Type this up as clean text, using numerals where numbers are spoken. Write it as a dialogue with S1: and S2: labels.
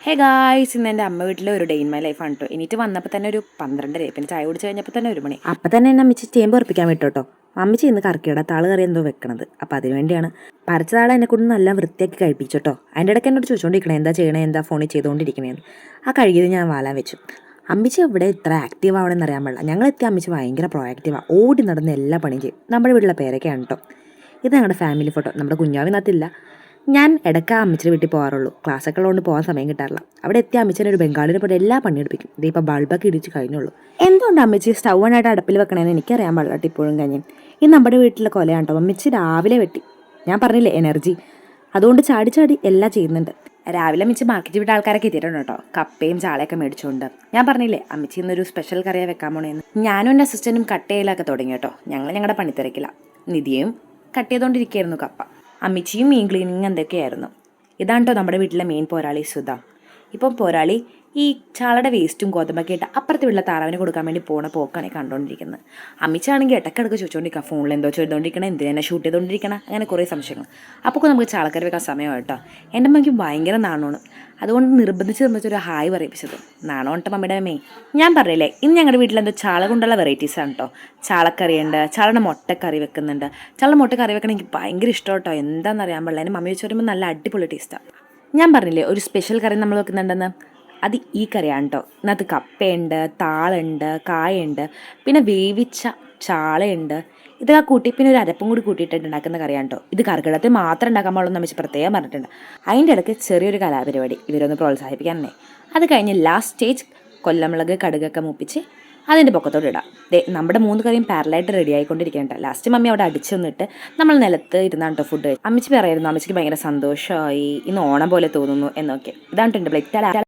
S1: Hey guys, ഇന്ന് എൻ്റെ അമ്മ വീട്ടിലെ ഒരു ഡേ ഇൻ മൈ ലൈഫ് ആണ് കേട്ടോ. എനിക്ക് വന്നപ്പോൾ തന്നെ ഒരു 12:30, പിന്നെ ചായ കുടിച്ച് കഴിഞ്ഞപ്പോൾ തന്നെ 1 മണി. അപ്പം തന്നെ എന്നെ അമ്മച്ചി ചേമ്പ് ഉറപ്പിക്കാൻ വിട്ടു കേട്ടോ. അമ്മച്ചി ഇന്ന് കറക്കിയുടെ താള് കറി എന്തോ വെക്കണത്. അപ്പം അതിന് വേണ്ടിയാണ് പറിച്ച താളെ എന്നെ കൊണ്ട് നല്ല വൃത്തിയാക്കി കഴിപ്പിച്ചോട്ടോ. അതിൻ്റെ ഇടയ്ക്ക് എന്നോട് ചോദിച്ചുകൊണ്ടിരിക്കണേ എന്താ ചെയ്യണേ, എന്താ ഫോണിൽ ചെയ്തുകൊണ്ടിരിക്കണേന്ന്. ആ കഴുകിയത് ഞാൻ വാലാൻ വെച്ചു. അമ്മച്ചി ഇവിടെ ഇത്ര ആക്റ്റീവ് ആവണമെന്ന് അറിയാൻ പാടില്ല. ഞങ്ങളെത്തിയ അമ്മച്ചി ഭയങ്കര പ്രൊആക്റ്റീവാണ്, ഓടി നടന്ന് എല്ലാ പണിയും ചെയ്യും. നമ്മുടെ വീട്ടിലെ പേരൊക്കെയാണ് കേട്ടോ. ഇത് ഞങ്ങളുടെ ഫാമിലി ഫോട്ടോ. നമ്മുടെ കുഞ്ഞാവിനകത്തില്ല. ഞാൻ ഇടയ്ക്ക് അമ്മച്ചിയുടെ വീട്ടിൽ പോകാറുള്ളൂ. ക്ലാസ്സൊക്കെ ഉള്ളതുകൊണ്ട് പോകാൻ സമയം കിട്ടാറില്ല. അവിടെ എത്തിയ അമ്മച്ചിനെ ഒരു ബംഗാളിനെ പോലെ എല്ലാ പണിയെടുപ്പിക്കും. ഇതിപ്പോൾ ബൾബൊക്കെ ഇടിച്ച് കഴിഞ്ഞുള്ളൂ. എന്തുകൊണ്ട് അമ്മച്ചി സ്റ്റൗവായിട്ട് അടുപ്പിൽ വെക്കണമെന്ന് എനിക്കറിയാൻ പാടില്ല കേട്ടോ. ഇപ്പോഴും കഴിഞ്ഞു ഈ നമ്മുടെ വീട്ടിലെ കൊലയാണ് കേട്ടോ. അമ്മച്ചി രാവിലെ വെട്ടി. ഞാൻ പറഞ്ഞില്ലേ എനർജി, അതുകൊണ്ട് ചാടി ചാടി എല്ലാം ചെയ്യുന്നുണ്ട്. രാവിലെ അമ്മച്ചി മാർക്കറ്റിൽ വിട്ട ആൾക്കാരൊക്കെ എത്തിയിട്ടുണ്ട് കേട്ടോ, കപ്പയും ചാളയൊക്കെ മേടിച്ചുകൊണ്ട്. ഞാൻ പറഞ്ഞില്ലേ അമ്മച്ചി ഇന്നൊരു സ്പെഷ്യൽ കറിയെ വെക്കാൻ പോണേന്ന്. ഞാനും എൻ്റെ അസിസ്റ്റൻറ്റും കട്ട് ചെയ്യലൊക്കെ തുടങ്ങി കേട്ടോ. ഞങ്ങളുടെ പണിത്തിരക്കില്ല. നിധിയും കട്ട് ചെയ്തുകൊണ്ടിരിക്കുകയായിരുന്നു കപ്പ. അമ്മച്ചിയും മീൻ ക്ലീനിങ് എന്തൊക്കെയായിരുന്നു. ഇതാണ് കേട്ടോ നമ്മുടെ വീട്ടിലെ മെയിൻ പോരാളി സുധ. ഇപ്പം പോരാളി ഈ ചാളയുടെ വേസ്റ്റും ഗോതമ്പൊക്കെ ഇട്ട് അപ്പുറത്തെ വീട്ടിലെ താറാവിന് കൊടുക്കാൻ വേണ്ടി പോണ പോക്കാണ് കണ്ടുകൊണ്ടിരിക്കുന്നത്. അമ്മച്ചാണെങ്കിൽ ഇടയ്ക്കിടയ്ക്ക് ചോദിച്ചുകൊണ്ടിരിക്കുക, ഫോണിൽ എന്തോ ചെയ്തുകൊണ്ടിരിക്കണം, എന്തിനാ ഷൂട്ട് ചെയ്തുകൊണ്ടിരിക്കണം, അങ്ങനെ കുറേ സംശയങ്ങൾ. അപ്പോൾ നമുക്ക് ചാളക്കറി വെക്കാൻ സമയമാണ് കേട്ടോ. എൻ്റെ അമ്മയ്ക്ക് ഭയങ്കര നാണമാണ്, അതുകൊണ്ട് നിർബന്ധിച്ചൊരു ഹായ് പറയിപ്പിച്ചത്. നാണോ കേട്ടോ മമ്മിയുടെ അമ്മേ. ഞാൻ പറയില്ലേ, ഇന്ന് ഞങ്ങളുടെ വീട്ടിലെന്തോ ചാള കൊണ്ടുള്ള വെറൈറ്റീസാണ് കേട്ടോ. ചാളക്കറിയുണ്ട്, ചാളയുടെ മുട്ടക്കറി വെക്കുന്നുണ്ട്. ചാളയുടെ മുട്ട കറി വെക്കണം എനിക്ക് ഭയങ്കര ഇഷ്ടം കേട്ടോ. എന്താണെന്നറിയാൻ പാടില്ല, എൻ്റെ മമ്മി വെച്ച് വരുമ്പോൾ നല്ല അടിപൊളി ടേസ്റ്റാണ്. ഞാൻ പറഞ്ഞില്ലേ ഒരു സ്പെഷ്യൽ കറി നമ്മൾ വെക്കുന്നുണ്ടെന്ന്, അത് ഈ കറിയാണ് കേട്ടോ. ഇതിനകത്ത് കപ്പയുണ്ട്, താളുണ്ട്, കായുണ്ട്, പിന്നെ വേവിച്ച ചാളയുണ്ട്. ഇതൊക്കെ കൂട്ടി പിന്നെ ഒരു അരപ്പും കൂടി കൂട്ടിയിട്ട് ഉണ്ടാക്കുന്ന കറിയാണ് കേട്ടോ. ഇത് കറികളത്തിൽ മാത്രം ഉണ്ടാക്കാൻ പാടുള്ളൂ നമ്മൾ പ്രത്യേകം പറഞ്ഞിട്ടുണ്ട്. അതിൻ്റെ ഇടയ്ക്ക് ചെറിയൊരു കലാപരിപാടി ഇവരൊന്ന് പ്രോത്സാഹിപ്പിക്കാനേ. അത് കഴിഞ്ഞ് ലാസ്റ്റ് സ്റ്റേജ് കൊല്ലമുളക് കടുകൊക്കെ മൂപ്പിച്ച് അതിൻ്റെ പൊക്കത്തോട് ഇടാം. നമ്മുടെ 3 കറിയും പാരലായിട്ട് റെഡി ആയിക്കൊണ്ടിരിക്കേണ്ട. ലാസ്റ്റ് മമ്മി അവിടെ അടിച്ചു വന്നിട്ട് നമ്മൾ നിലത്ത് ഇരുന്നാണ് കേട്ടോ ഫുഡ്. അമ്മച്ചി പറയായിരുന്നു അമ്മച്ചിക്ക് ഭയങ്കര സന്തോഷമായി, ഇന്ന് ഓണം പോലെ തോന്നുന്നു എന്നൊക്കെ. ഇതാണ് എൻ്റെ പ്ലേറ്റ്.